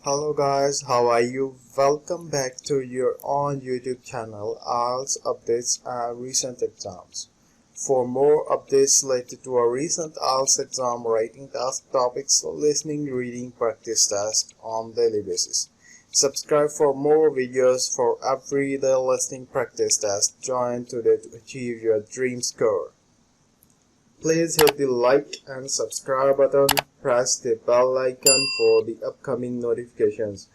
Hello guys, how are you? Welcome back to your own YouTube channel, IELTS Updates and Recent Exams. For more updates related to our recent IELTS exam writing task topics, listening, reading, practice test on daily basis. Subscribe for more videos for everyday listening practice test. Join today to achieve your dream score. Please hit the like and subscribe button, press the bell icon for the upcoming notifications.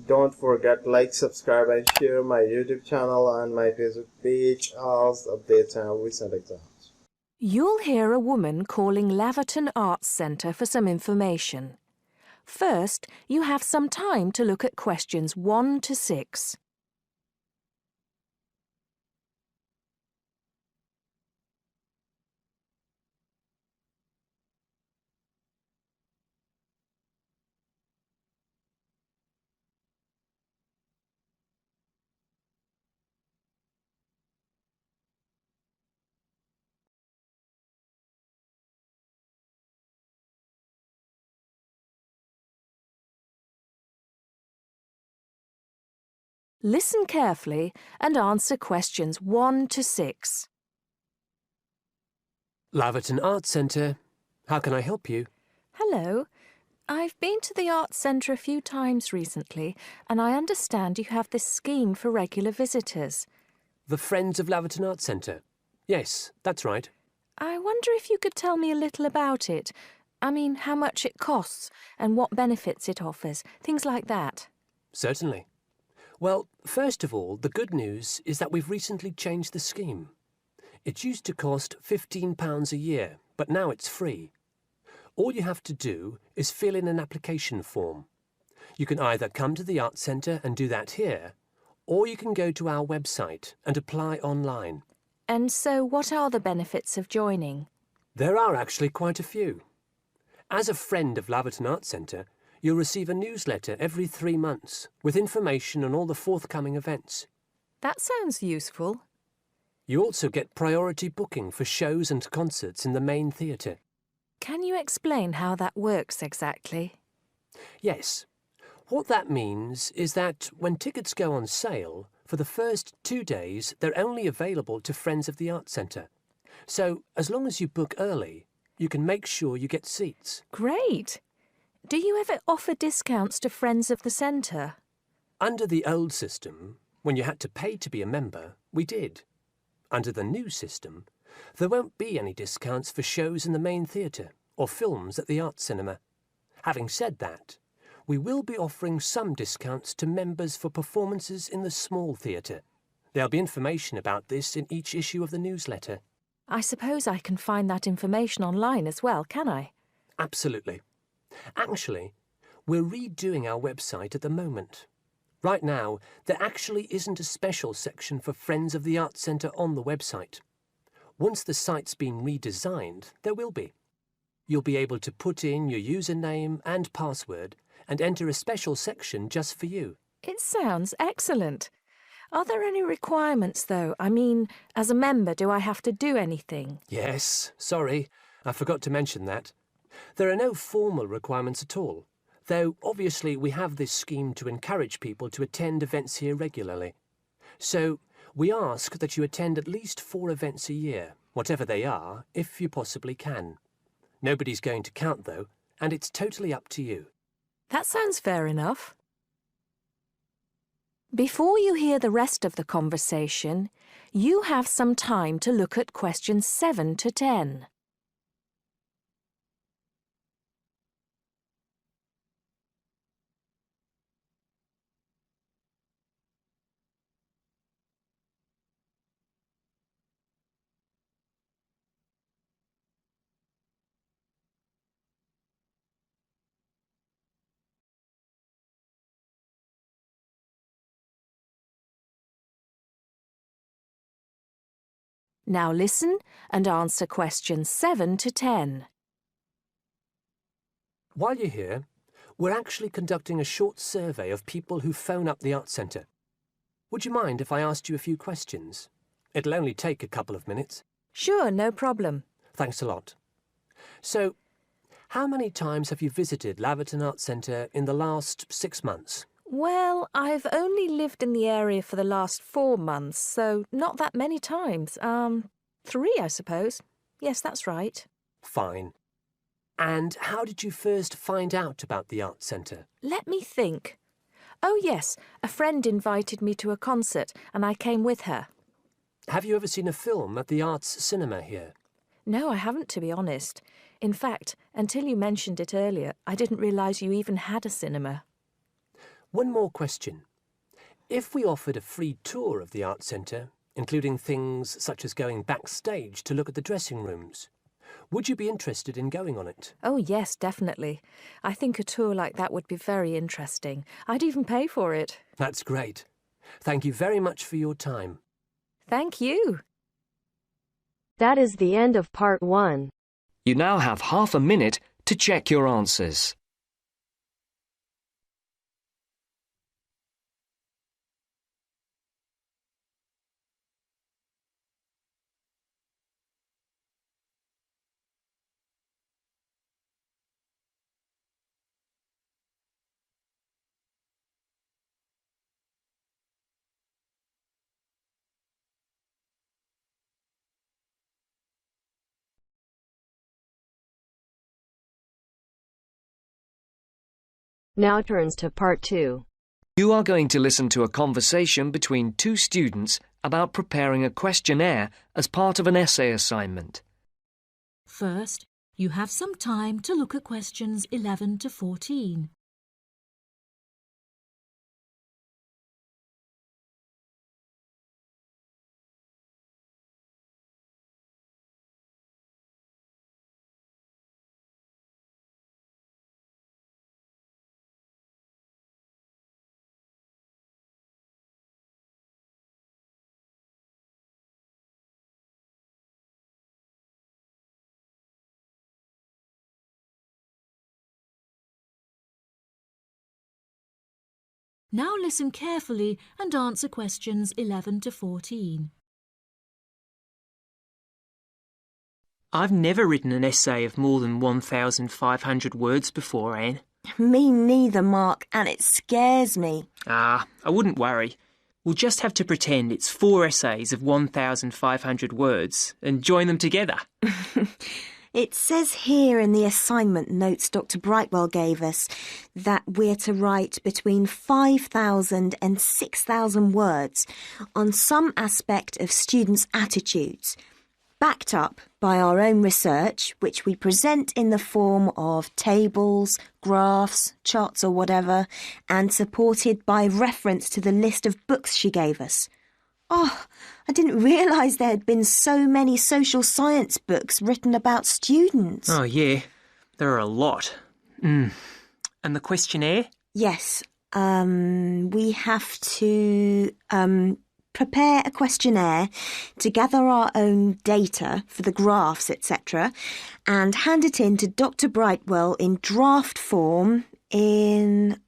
Don't forget like, subscribe and share my YouTube channel and my Facebook page, IELTS Updates and Recent Exams. You'll hear a woman calling Laverton Arts Centre for some information. First, you have some time to look at questions 1 to 6. Listen carefully and answer questions 1 to 6. Laverton Arts Centre. How can I help you? Hello. I've been to the Arts Centre a few times recently, and I understand you have this scheme for regular visitors. The Friends of Laverton Arts Centre. Yes, that's right. I wonder if you could tell me a little about it. I mean, how much it costs and what benefits it offers, things like that. Certainly. Well, first of all, the good news is that we've recently changed the scheme. It used to cost £15 a year, but now it's free. All you have to do is fill in an application form. You can either come to the Arts Centre and do that here, or you can go to our website and apply online. And so what are the benefits of joining? There are actually quite a few. As a friend of Laverton Arts Centre, you'll receive a newsletter every 3 months with information on all the forthcoming events. That sounds useful. You also get priority booking for shows and concerts in the main theatre. Can you explain how that works exactly? Yes. What that means is that when tickets go on sale, for the first 2 days they're only available to friends of the Arts Centre. So as long as you book early, you can make sure you get seats. Great! Do you ever offer discounts to friends of the centre? Under the old system, when you had to pay to be a member, we did. Under the new system, there won't be any discounts for shows in the main theatre or films at the Arts Cinema. Having said that, we will be offering some discounts to members for performances in the small theatre. There'll be information about this in each issue of the newsletter. I suppose I can find that information online as well, can I? Absolutely. Actually, we're redoing our website at the moment. Right now, there actually isn't a special section for Friends of the Arts Centre on the website. Once the site's been redesigned, there will be. You'll be able to put in your username and password and enter a special section just for you. It sounds excellent. Are there any requirements, though? I mean, as a member, do I have to do anything? Yes, sorry, I forgot to mention that. There are no formal requirements at all, though obviously we have this scheme to encourage people to attend events here regularly. So we ask that you attend at least 4 events a year, whatever they are, if you possibly can. Nobody's going to count, though, and it's totally up to you. That sounds fair enough. Before you hear the rest of the conversation, you have some time to look at questions 7 to 10. Now listen and answer questions 7 to 10. While you're here, we're actually conducting a short survey of people who phone up the Arts Centre. Would you mind if I asked you a few questions? It'll only take a couple of minutes. Sure, no problem. Thanks a lot. So, How many times have you visited Laverton Arts Centre in the last 6 months? Well, I've only lived in the area for the last 4 months, so not that many times. 3, I suppose. Yes, that's right. Fine. And how did you first find out about the Arts Centre? Let me think. Oh, yes, a friend invited me to a concert and I came with her. Have you ever seen a film at the Arts Cinema here? No, I haven't, to be honest. In fact, until you mentioned it earlier, I didn't realise you even had a cinema. One more question. If we offered a free tour of the Arts Centre, including things such as going backstage to look at the dressing rooms, would you be interested in going on it? Oh, yes, definitely. I think a tour like that would be very interesting. I'd even pay for it. That's great. Thank you very much for your time. Thank you. That is the end of part 1. You now have half a minute to check your answers. Now turns to part 2. You are going to listen to a conversation between 2 students about preparing a questionnaire as part of an essay assignment. First, you have some time to look at questions 11 to 14. Now listen carefully and answer questions 11 to 14. I've never written an essay of more than 1,500 words before, Anne. Me neither, Mark, and it scares me. I wouldn't worry. We'll just have to pretend it's 4 essays of 1,500 words and join them together. It says here in the assignment notes Dr. Brightwell gave us that we're to write between 5,000 and 6,000 words on some aspect of students' attitudes, backed up by our own research, which we present in the form of tables, graphs, charts or whatever, and supported by reference to the list of books she gave us. Oh, I didn't realise there had been so many social science books written about students. Oh, yeah. There are a lot. And the questionnaire? Yes. We have to prepare a questionnaire to gather our own data for the graphs, etc., and hand it in to Dr. Brightwell in draft form in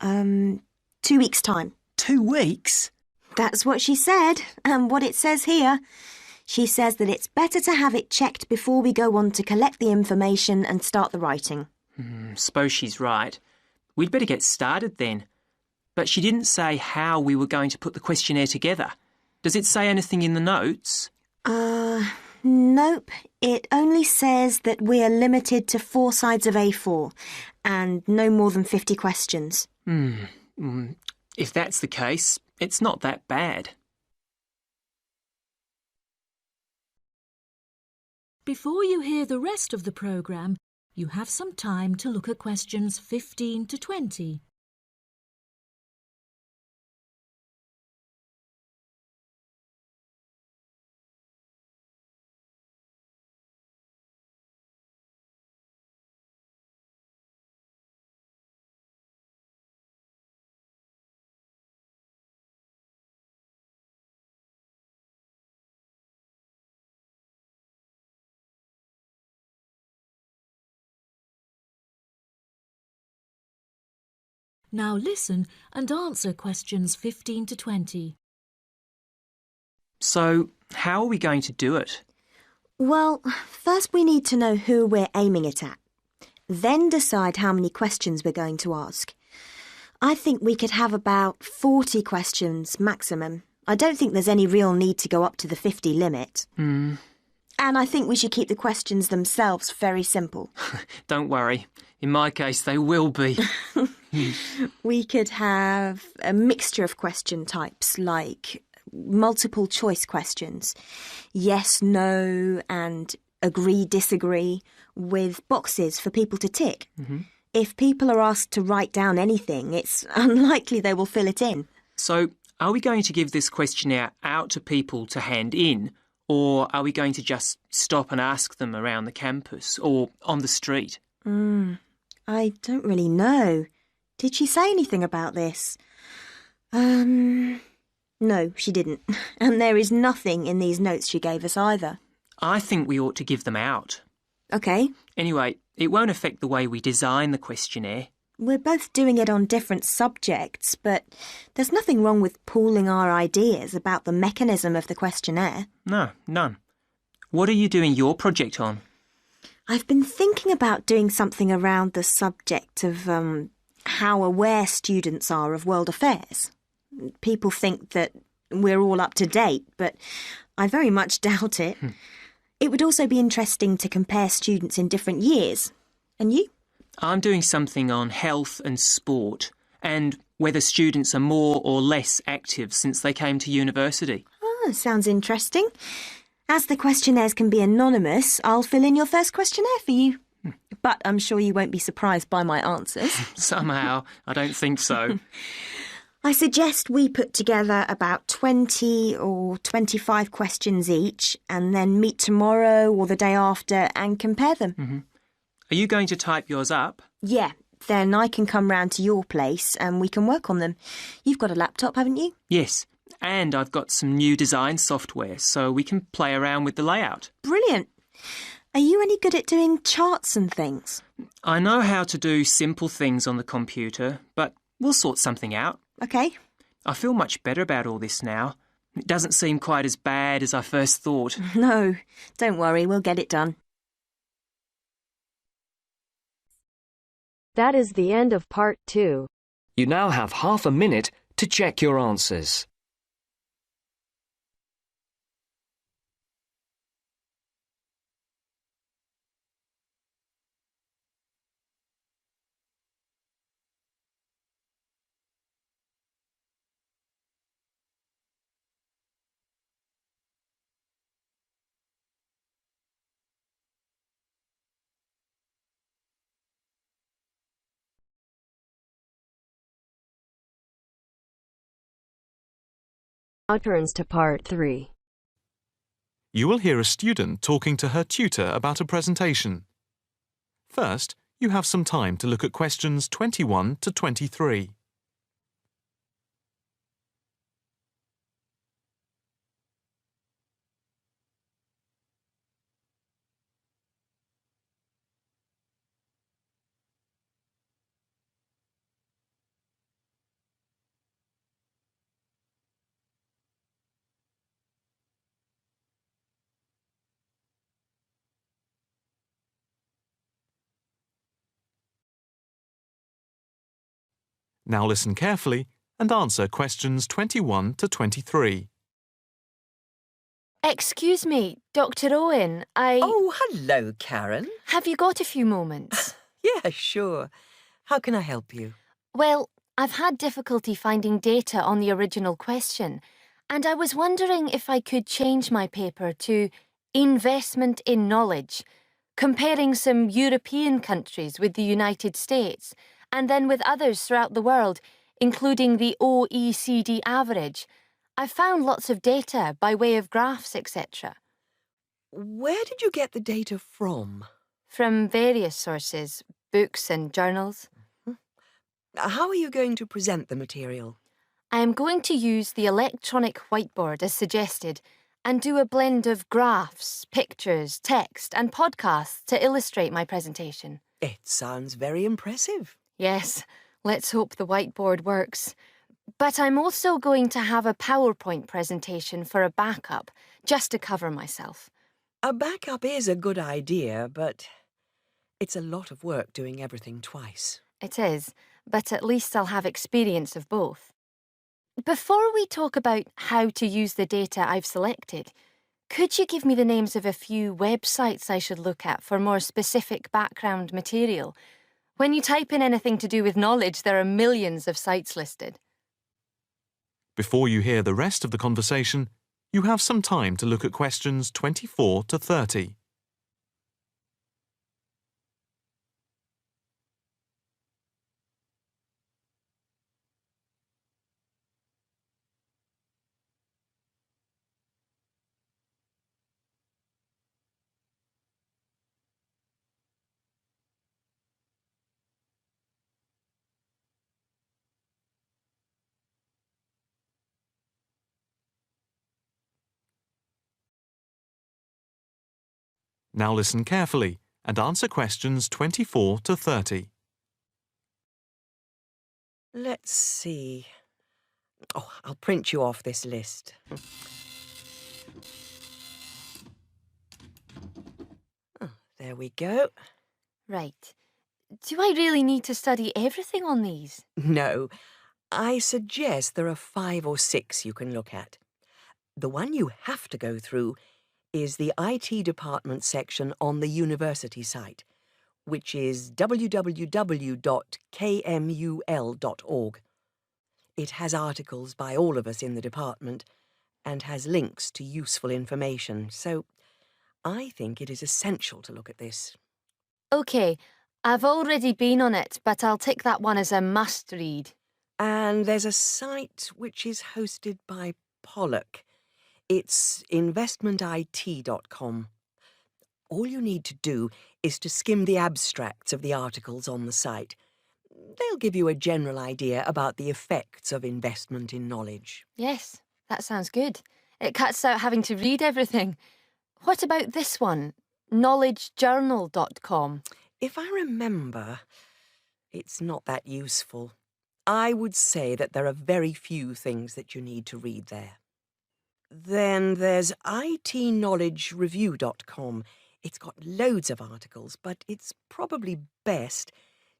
2 weeks' time. 2 weeks? That's what she said, and what it says here. She says that it's better to have it checked before we go on to collect the information and start the writing. Suppose she's right. We'd better get started then. But she didn't say how we were going to put the questionnaire together. Does it say anything in the notes? Nope. It only says that we are limited to 4 sides of A4 and no more than 50 questions. If that's the case, it's not that bad. Before you hear the rest of the programme, you have some time to look at questions 15 to 20. Now listen and answer questions 15 to 20. So, how are we going to do it? Well, first we need to know who we're aiming it at. then decide how many questions we're going to ask. I think we could have about 40 questions maximum. I don't think there's any real need to go up to the 50 limit. And I think we should keep the questions themselves very simple. Don't worry. In my case, they will be. We could have a mixture of question types, like multiple choice questions, yes, no, and agree, disagree, with boxes for people to tick. If people are asked to write down anything, it's unlikely they will fill it in. So, are we going to give this questionnaire out to people to hand in, or are we going to just stop and ask them around the campus or on the street? I don't really know. Did she say anything about this? No, she didn't. And there is nothing in these notes she gave us either. I think we ought to give them out. OK. Anyway, it won't affect the way we design the questionnaire. We're both doing it on different subjects, but there's nothing wrong with pooling our ideas about the mechanism of the questionnaire. No, none. What are you doing your project on? I've been thinking about doing something around the subject of how aware students are of world affairs. People think that we're all up to date, but I very much doubt it. It would also be interesting to compare students in different years. And you? I'm doing something on health and sport and whether students are more or less active since they came to university. Oh, sounds interesting. As the questionnaires can be anonymous, I'll fill in your first questionnaire for you. But I'm sure you won't be surprised by my answers. Somehow, I don't think so. I suggest we put together about 20 or 25 questions each and then meet tomorrow or the day after and compare them. Are you going to type yours up? Yeah, then I can come round to your place and we can work on them. You've got a laptop, haven't you? Yes, and I've got some new design software so we can play around with the layout. Brilliant. Are you any good at doing charts and things? I know how to do simple things on the computer, but we'll sort something out. OK. I feel much better about all this now. It doesn't seem quite as bad as I first thought. No, don't worry, we'll get it done. That is the end of part 2. You now have half a minute to check your answers. Now turns to part 3. You will hear a student talking to her tutor about a presentation. First, you have some time to look at questions 21 to 23. Now listen carefully and answer questions 21 to 23. Excuse me, Dr. Owen, Oh, hello, Karen. Have you got a few moments? Yeah, sure. How can I help you? Well, I've had difficulty finding data on the original question, and I was wondering if I could change my paper to Investment in Knowledge, comparing some European countries with the United States, and then with others throughout the world, including the OECD average. I found lots of data by way of graphs, etc. Where did you get the data from? From various sources, books and journals. How are you going to present the material? I am going to use the electronic whiteboard as suggested and do a blend of graphs, pictures, text and podcasts to illustrate my presentation. It sounds very impressive. Yes, let's hope the whiteboard works. But I'm also going to have a PowerPoint presentation for a backup, just to cover myself. A backup is a good idea, but It's a lot of work doing everything twice. It is, but at least I'll have experience of both. Before we talk about how to use the data I've selected, could you give me the names of a few websites I should look at for more specific background material? When you type in anything to do with knowledge, there are millions of sites listed. Before you hear the rest of the conversation, you have some time to look at questions 24 to 30. Now listen carefully and answer questions 24 to 30. Let's see. Oh, I'll print you off this list. Oh, there we go. Right. Do I really need to study everything on these? No, I suggest there are 5 or 6 you can look at. The one you have to go through is the IT department section on the university site, which is www.kmul.org. It has articles by all of us in the department and has links to useful information, so I think it is essential to look at this. OK, I've already been on it, but I'll tick that one as a must-read. And there's a site which is hosted by Pollock. It's investmentit.com. All you need to do is to skim the abstracts of the articles on the site. They'll give you a general idea about the effects of investment in knowledge. Yes, that sounds good. It cuts out having to read everything. What about this one? knowledgejournal.com. If I remember, it's not that useful. I would say that there are very few things that you need to read there. Then there's itknowledgereview.com. It's got loads of articles, but it's probably best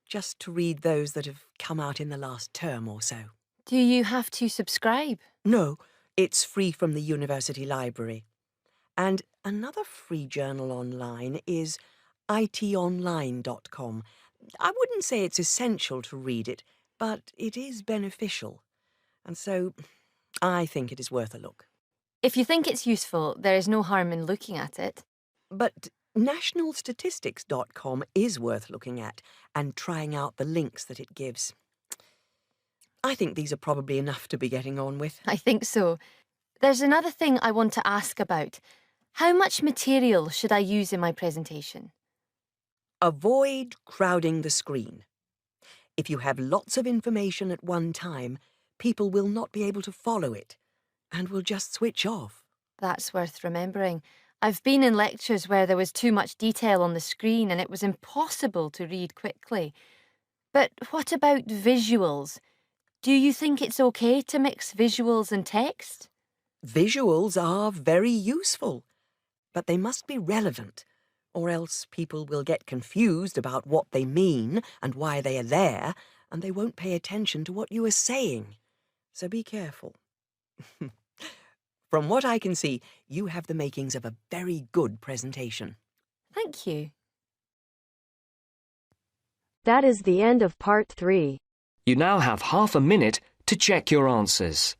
just to read those that have come out in the last term or so. Do you have to subscribe? No, it's free from the university library. And another free journal online is itonline.com. I wouldn't say it's essential to read it, but it is beneficial. And so I think it is worth a look. If you think it's useful, there is no harm in looking at it. But nationalstatistics.com is worth looking at and trying out the links that it gives. I think these are probably enough to be getting on with. I think so. There's another thing I want to ask about. How much material should I use in my presentation? Avoid crowding the screen. If you have lots of information at one time, people will not be able to follow it and will just switch off. That's worth remembering. I've been in lectures where there was too much detail on the screen and it was impossible to read quickly. But what about visuals? Do you think it's okay to mix visuals and text? Visuals are very useful, but they must be relevant, or else people will get confused about what they mean and why they are there, and they won't pay attention to what you are saying. So be careful. From what I can see, you have the makings of a very good presentation. Thank you. That is the end of part 3. You now have half a minute to check your answers.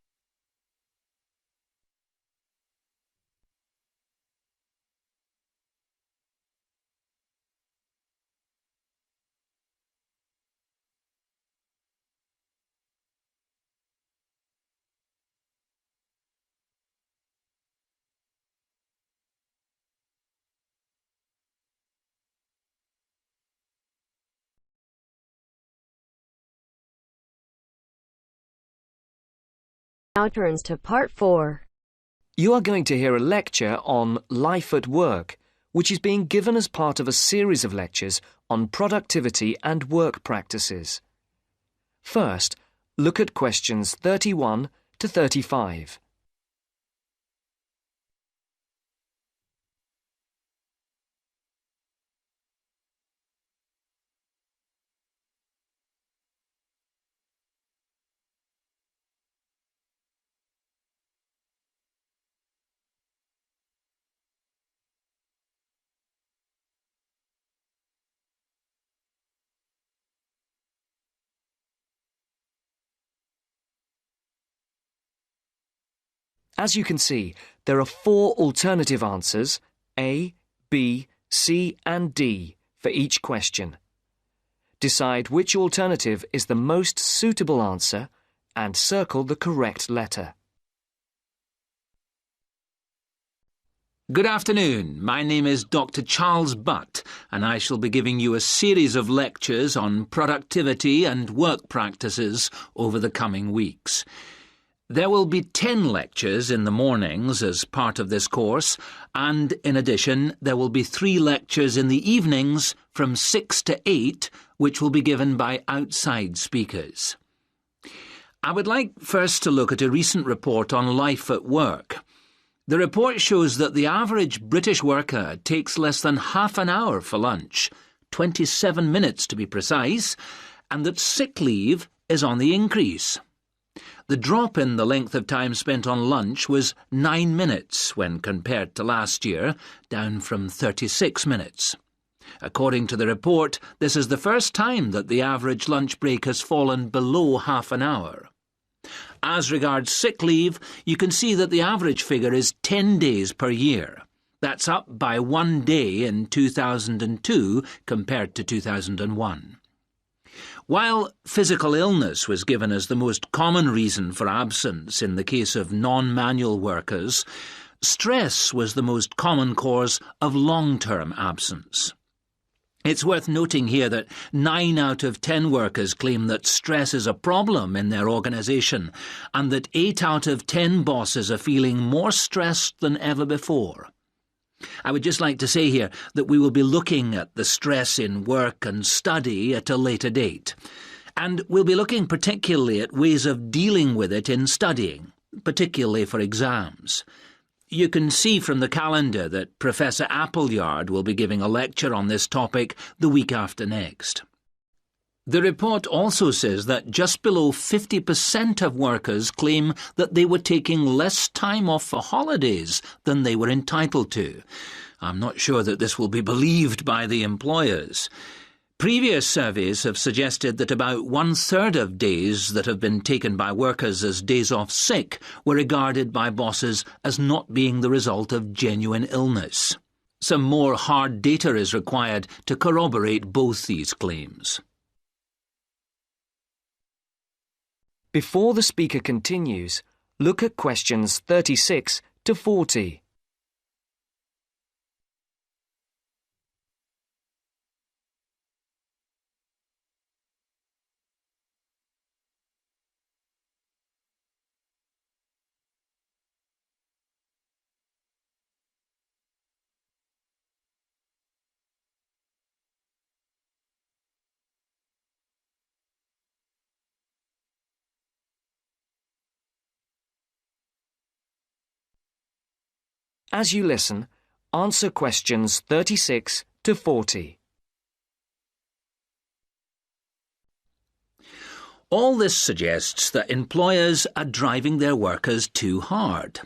Now turns to part 4. You are going to hear a lecture on life at work, which is being given as part of a series of lectures on productivity and work practices. First, look at questions 31 to 35. As you can see, there are 4 alternative answers, A, B, C and D, for each question. Decide which alternative is the most suitable answer and circle the correct letter. Good afternoon. My name is Dr. Charles Butt, and I shall be giving you a series of lectures on productivity and work practices over the coming weeks. There will be 10 lectures in the mornings as part of this course, and in addition there will be 3 lectures in the evenings from 6 to 8, which will be given by outside speakers. I would like first to look at a recent report on life at work. The report shows that the average British worker takes less than half an hour for lunch, 27 minutes to be precise, and that sick leave is on the increase. The drop in the length of time spent on lunch was 9 minutes when compared to last year, down from 36 minutes. According to the report, this is the first time that the average lunch break has fallen below half an hour. As regards sick leave, you can see that the average figure is 10 days per year. That's up by 1 day in 2002 compared to 2001. While physical illness was given as the most common reason for absence in the case of non-manual workers, stress was the most common cause of long-term absence. It's worth noting here that 9 out of 10 workers claim that stress is a problem in their organisation, and that 8 out of 10 bosses are feeling more stressed than ever before. I would just like to say here that we will be looking at the stress in work and study at a later date, and we'll be looking particularly at ways of dealing with it in studying, particularly for exams. You can see from the calendar that Professor Appleyard will be giving a lecture on this topic the week after next. The report also says that just below 50% of workers claim that they were taking less time off for holidays than they were entitled to. I'm not sure that this will be believed by the employers. Previous surveys have suggested that about 1/3 of days that have been taken by workers as days off sick were regarded by bosses as not being the result of genuine illness. Some more hard data is required to corroborate both these claims. Before the speaker continues, look at questions 36 to 40. As you listen, answer questions 36 to 40. All this suggests that employers are driving their workers too hard.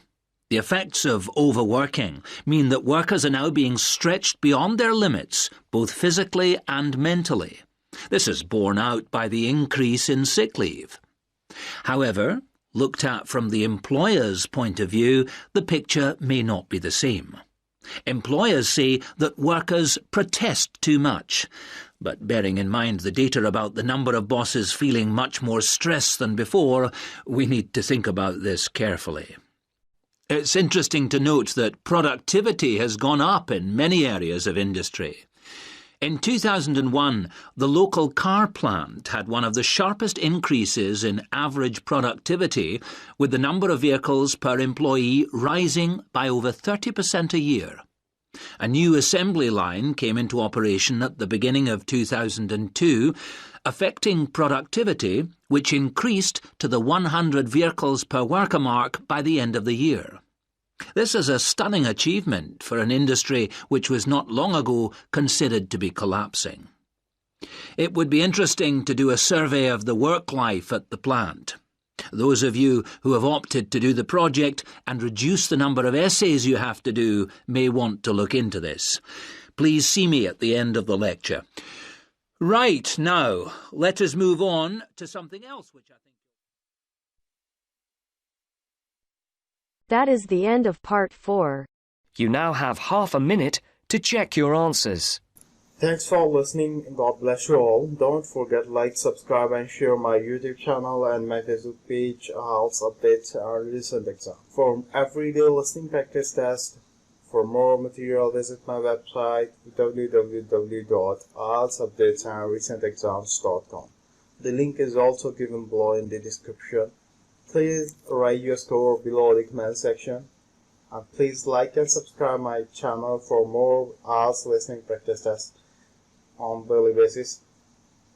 The effects of overworking mean that workers are now being stretched beyond their limits, both physically and mentally. This is borne out by the increase in sick leave. However, looked at from the employer's point of view, the picture may not be the same. Employers say that workers protest too much, but bearing in mind the data about the number of bosses feeling much more stress than before, we need to think about this carefully. It's interesting to note that productivity has gone up in many areas of industry. In 2001, the local car plant had one of the sharpest increases in average productivity, with the number of vehicles per employee rising by over 30% a year. A new assembly line came into operation at the beginning of 2002, affecting productivity, which increased to the 100 vehicles per worker mark by the end of the year. This is a stunning achievement for an industry which was not long ago considered to be collapsing. It would be interesting to do a survey of the work life at the plant. Those of you who have opted to do the project and reduce the number of essays you have to do may want to look into this. Please see me at the end of the lecture. Right, now, let us move on to something else which I think... That is the end of part 4. You now have half a minute to check your answers. Thanks for listening. God bless you all. Don't forget like, subscribe and share my YouTube channel and my Facebook page, IELTS Updates and Recent Exam. For everyday listening practice test, for more material visit my website www.ieltsupdatesandrecentexams.com. The link is also given below in the description. Please write your score below the comment section. And please like and subscribe my channel for more IELTS listening practice tests on daily basis.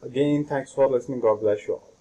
Again, thanks for listening. God bless you all.